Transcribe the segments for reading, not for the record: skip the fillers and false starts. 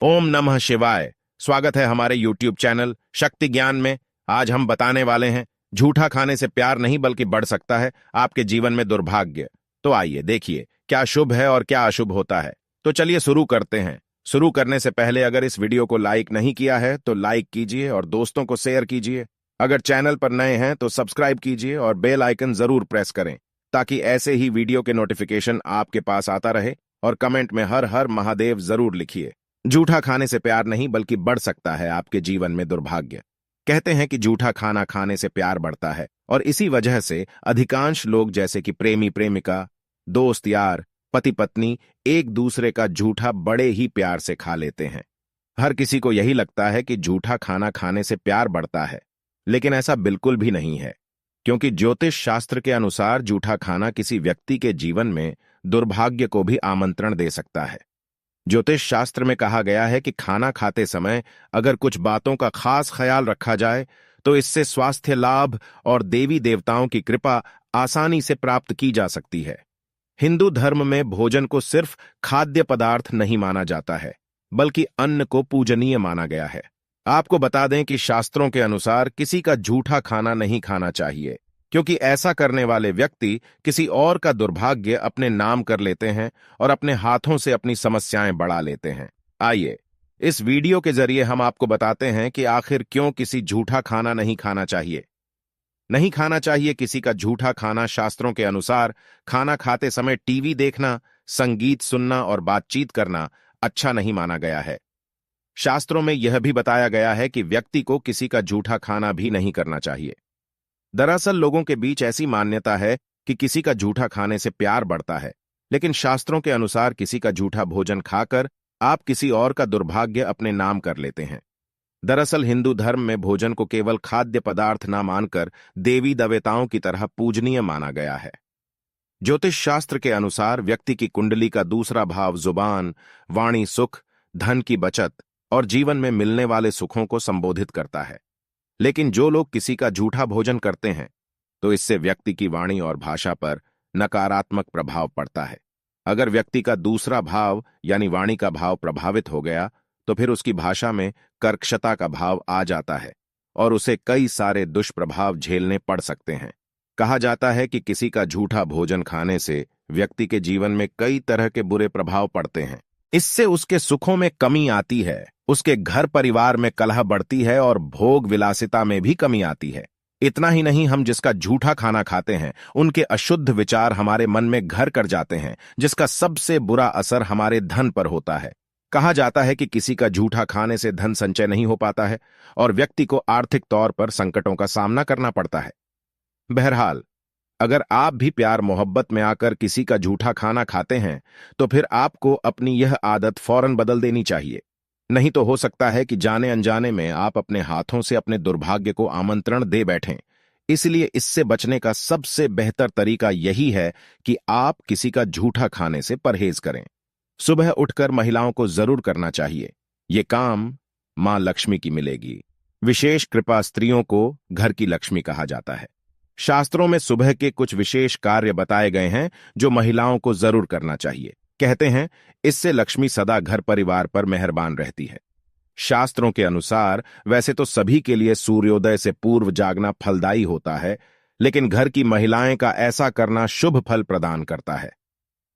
ओम नमः शिवाय। स्वागत है हमारे YouTube चैनल शक्ति ज्ञान में। आज हम बताने वाले हैं झूठा खाने से प्यार नहीं बल्कि बढ़ सकता है आपके जीवन में दुर्भाग्य। तो आइए देखिए क्या शुभ है और क्या अशुभ होता है। तो चलिए शुरू करते हैं। शुरू करने से पहले अगर इस वीडियो को लाइक नहीं किया है तो लाइक कीजिए और दोस्तों को शेयर कीजिए। अगर चैनल पर नए हैं तो सब्सक्राइब कीजिए और बेल आइकन जरूर प्रेस करें ताकि ऐसे ही वीडियो के नोटिफिकेशन आपके पास आता रहे। और कमेंट में हर हर महादेव जरूर लिखिए। झूठा खाने से प्यार नहीं बल्कि बढ़ सकता है आपके जीवन में दुर्भाग्य। कहते हैं कि झूठा खाना खाने से प्यार बढ़ता है और इसी वजह से अधिकांश लोग जैसे कि प्रेमी प्रेमिका, दोस्त यार, पति पत्नी एक दूसरे का झूठा बड़े ही प्यार से खा लेते हैं। हर किसी को यही लगता है कि झूठा खाना खाने से प्यार बढ़ता है, लेकिन ऐसा बिल्कुल भी नहीं है, क्योंकि ज्योतिष शास्त्र के अनुसार झूठा खाना किसी व्यक्ति के जीवन में दुर्भाग्य को भी आमंत्रण दे सकता है। ज्योतिष शास्त्र में कहा गया है कि खाना खाते समय अगर कुछ बातों का खास ख्याल रखा जाए तो इससे स्वास्थ्य लाभ और देवी देवताओं की कृपा आसानी से प्राप्त की जा सकती है। हिंदू धर्म में भोजन को सिर्फ खाद्य पदार्थ नहीं माना जाता है, बल्कि अन्न को पूजनीय माना गया है। आपको बता दें कि शास्त्रों के अनुसार किसी का झूठा खाना नहीं खाना चाहिए, क्योंकि ऐसा करने वाले व्यक्ति किसी और का दुर्भाग्य अपने नाम कर लेते हैं और अपने हाथों से अपनी समस्याएं बढ़ा लेते हैं। आइए इस वीडियो के जरिए हम आपको बताते हैं कि आखिर क्यों किसी झूठा खाना नहीं खाना चाहिए। नहीं खाना चाहिए किसी का झूठा खाना। शास्त्रों के अनुसार खाना खाते समय टीवी देखना, संगीत सुनना और बातचीत करना अच्छा नहीं माना गया है। शास्त्रों में यह भी बताया गया है कि व्यक्ति को किसी का झूठा खाना भी नहीं करना चाहिए। दरअसल लोगों के बीच ऐसी मान्यता है कि किसी का झूठा खाने से प्यार बढ़ता है, लेकिन शास्त्रों के अनुसार किसी का झूठा भोजन खाकर आप किसी और का दुर्भाग्य अपने नाम कर लेते हैं। दरअसल हिंदू धर्म में भोजन को केवल खाद्य पदार्थ न मानकर देवी देवताओं की तरह पूजनीय माना गया है। ज्योतिष शास्त्र के अनुसार व्यक्ति की कुंडली का दूसरा भाव जुबान, वाणी, सुख, धन की बचत और जीवन में मिलने वाले सुखों को संबोधित करता है। लेकिन जो लोग किसी का झूठा भोजन करते हैं तो इससे व्यक्ति की वाणी और भाषा पर नकारात्मक प्रभाव पड़ता है। अगर व्यक्ति का दूसरा भाव यानी वाणी का भाव प्रभावित हो गया तो फिर उसकी भाषा में कर्कशता का भाव आ जाता है और उसे कई सारे दुष्प्रभाव झेलने पड़ सकते हैं। कहा जाता है कि किसी का झूठा भोजन खाने से व्यक्ति के जीवन में कई तरह के बुरे प्रभाव पड़ते हैं। इससे उसके सुखों में कमी आती है, उसके घर परिवार में कलह बढ़ती है और भोग विलासिता में भी कमी आती है। इतना ही नहीं, हम जिसका झूठा खाना खाते हैं उनके अशुद्ध विचार हमारे मन में घर कर जाते हैं, जिसका सबसे बुरा असर हमारे धन पर होता है। कहा जाता है कि किसी का झूठा खाने से धन संचय नहीं हो पाता है और व्यक्ति को आर्थिक तौर पर संकटों का सामना करना पड़ता है। बहरहाल, अगर आप भी प्यार मोहब्बत में आकर किसी का झूठा खाना खाते हैं तो फिर आपको अपनी यह आदत फौरन बदल देनी चाहिए। नहीं तो हो सकता है कि जाने अनजाने में आप अपने हाथों से अपने दुर्भाग्य को आमंत्रण दे बैठें। इसलिए इससे बचने का सबसे बेहतर तरीका यही है कि आप किसी का झूठा खाने से परहेज करें। सुबह उठकर महिलाओं को जरूर करना चाहिए। ये काम मां लक्ष्मी की मिलेगी। विशेष कृपा स्त्रियों को घर की लक्ष्मी कहा जाता है। शास्त्रों में सुबह के कुछ विशेष कार्य बताए गए हैं जो महिलाओं को जरूर करना चाहिए। कहते हैं इससे लक्ष्मी सदा घर परिवार पर मेहरबान रहती है। शास्त्रों के अनुसार वैसे तो सभी के लिए सूर्योदय से पूर्व जागना फलदायी होता है, लेकिन घर की महिलाएं का ऐसा करना शुभ फल प्रदान करता है।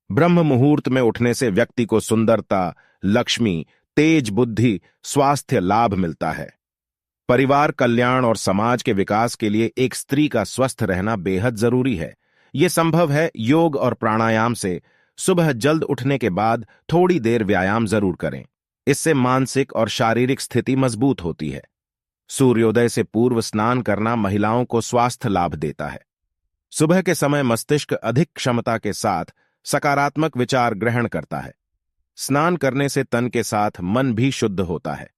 ब्रह्म मुहूर्त में उठने से व्यक्ति को सुंदरता, लक्ष्मी, तेज बुद्धि, स्वास्थ्य लाभ मिलता है। परिवार कल्याण और समाज के विकास के लिए एक स्त्री का स्वस्थ रहना बेहद जरूरी है। यह संभव है योग और प्राणायाम से। सुबह जल्द उठने के बाद थोड़ी देर व्यायाम जरूर करें। इससे मानसिक और शारीरिक स्थिति मजबूत होती है। सूर्योदय से पूर्व स्नान करना महिलाओं को स्वास्थ्य लाभ देता है। सुबह के समय मस्तिष्क अधिक क्षमता के साथ सकारात्मक विचार ग्रहण करता है। स्नान करने से तन के साथ मन भी शुद्ध होता है।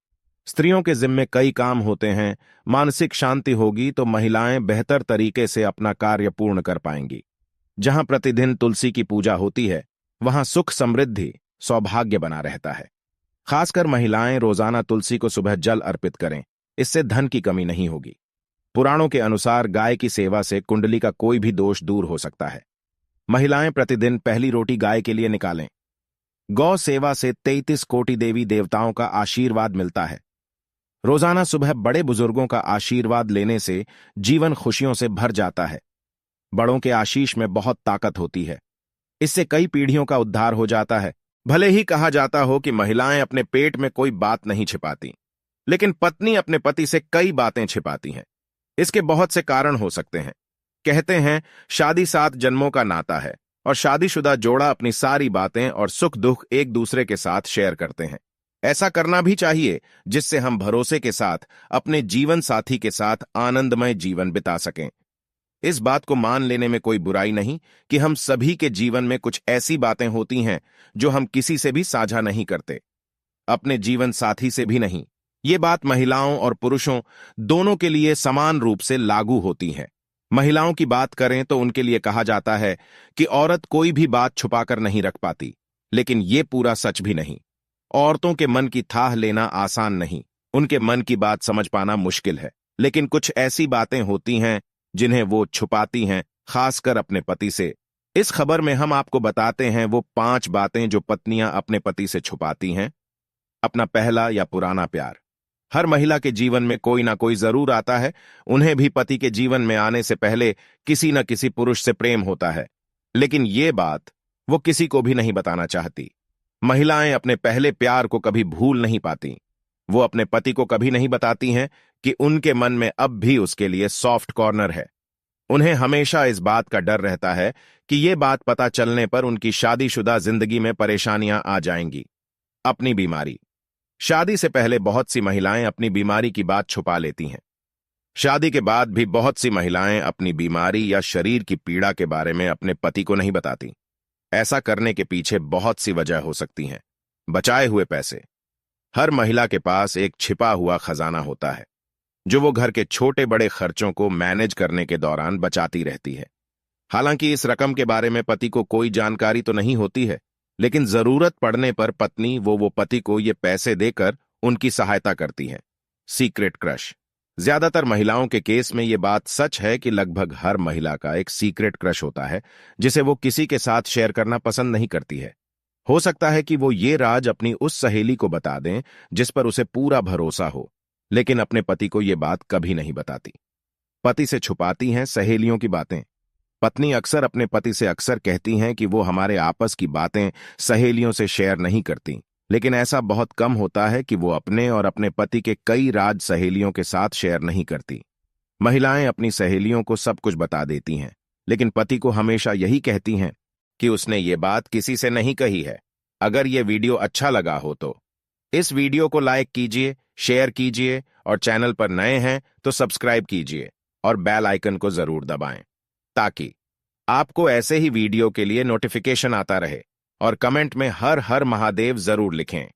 स्त्रियों के जिम्मे कई काम होते हैं। मानसिक शांति होगी तो महिलाएं बेहतर तरीके से अपना कार्य पूर्ण कर पाएंगी। जहां प्रतिदिन तुलसी की पूजा होती है वहां सुख, समृद्धि, सौभाग्य बना रहता है। खासकर महिलाएं रोजाना तुलसी को सुबह जल अर्पित करें, इससे धन की कमी नहीं होगी। पुराणों के अनुसार गाय की सेवा से कुंडली का कोई भी दोष दूर हो सकता है। महिलाएं प्रतिदिन पहली रोटी गाय के लिए निकालें। गौ सेवा से 33 कोटि देवी देवताओं का आशीर्वाद मिलता है। रोजाना सुबह बड़े बुजुर्गों का आशीर्वाद लेने से जीवन खुशियों से भर जाता है। बड़ों के आशीष में बहुत ताकत होती है। इससे कई पीढ़ियों का उद्धार हो जाता है। भले ही कहा जाता हो कि महिलाएं अपने पेट में कोई बात नहीं छिपाती, लेकिन पत्नी अपने पति से कई बातें छिपाती हैं। इसके बहुत से कारण हो सकते हैं। कहते हैं शादी 7 जन्मों का नाता है और शादीशुदा जोड़ा अपनी सारी बातें और सुख दुख एक दूसरे के साथ शेयर करते हैं। ऐसा करना भी चाहिए जिससे हम भरोसे के साथ अपने जीवन साथी के साथ आनंदमय जीवन बिता सकें। इस बात को मान लेने में कोई बुराई नहीं कि हम सभी के जीवन में कुछ ऐसी बातें होती हैं जो हम किसी से भी साझा नहीं करते, अपने जीवन साथी से भी नहीं। ये बात महिलाओं और पुरुषों दोनों के लिए समान रूप से लागू होती है। महिलाओं की बात करें तो उनके लिए कहा जाता है कि औरत कोई भी बात छुपाकर नहीं रख पाती, लेकिन ये पूरा सच भी नहीं। औरतों के मन की थाह लेना आसान नहीं, उनके मन की बात समझ पाना मुश्किल है, लेकिन कुछ ऐसी बातें होती हैं जिन्हें वो छुपाती हैं, खासकर अपने पति से। इस खबर में हम आपको बताते हैं वो 5 बातें जो पत्नियां अपने पति से छुपाती हैं। अपना पहला या पुराना प्यार। हर महिला के जीवन में कोई ना कोई जरूर आता है। उन्हें भी पति के जीवन में आने से पहले किसी न किसी पुरुष से प्रेम होता है, लेकिन ये बात वो किसी को भी नहीं बताना चाहती। महिलाएं अपने पहले प्यार को कभी भूल नहीं पाती। वो अपने पति को कभी नहीं बताती हैं कि उनके मन में अब भी उसके लिए सॉफ्ट कॉर्नर है। उन्हें हमेशा इस बात का डर रहता है कि ये बात पता चलने पर उनकी शादीशुदा जिंदगी में परेशानियां आ जाएंगी। अपनी बीमारी। शादी से पहले बहुत सी महिलाएं अपनी बीमारी की बात छुपा लेती हैं। शादी के बाद भी बहुत सी महिलाएं अपनी बीमारी या शरीर की पीड़ा के बारे में अपने पति को नहीं बताती। ऐसा करने के पीछे बहुत सी वजह हो सकती हैं। बचाए हुए पैसे। हर महिला के पास एक छिपा हुआ खजाना होता है जो वो घर के छोटे बड़े खर्चों को मैनेज करने के दौरान बचाती रहती है। हालांकि इस रकम के बारे में पति को कोई जानकारी तो नहीं होती है, लेकिन जरूरत पड़ने पर पत्नी वो पति को ये पैसे देकर उनकी सहायता करती है। Secret crush. ज्यादातर महिलाओं के केस में ये बात सच है कि लगभग हर महिला का एक सीक्रेट क्रश होता है जिसे वो किसी के साथ शेयर करना पसंद नहीं करती है। हो सकता है कि वो ये राज अपनी उस सहेली को बता दें जिस पर उसे पूरा भरोसा हो, लेकिन अपने पति को ये बात कभी नहीं बताती। पति से छुपाती हैं सहेलियों की बातें। पत्नी अक्सर अपने पति से अक्सर कहती हैं कि वो हमारे आपस की बातें सहेलियों से शेयर नहीं करती, लेकिन ऐसा बहुत कम होता है कि वो अपने और अपने पति के कई राज सहेलियों के साथ शेयर नहीं करती। महिलाएं अपनी सहेलियों को सब कुछ बता देती हैं, लेकिन पति को हमेशा यही कहती हैं कि उसने ये बात किसी से नहीं कही है। अगर ये वीडियो अच्छा लगा हो तो इस वीडियो को लाइक कीजिए, शेयर कीजिए और चैनल पर नए हैं तो सब्सक्राइब कीजिए और बेल आइकन को जरूर दबाएं ताकि आपको ऐसे ही वीडियो के लिए नोटिफिकेशन आता रहे। और कमेंट में हर हर महादेव जरूर लिखें।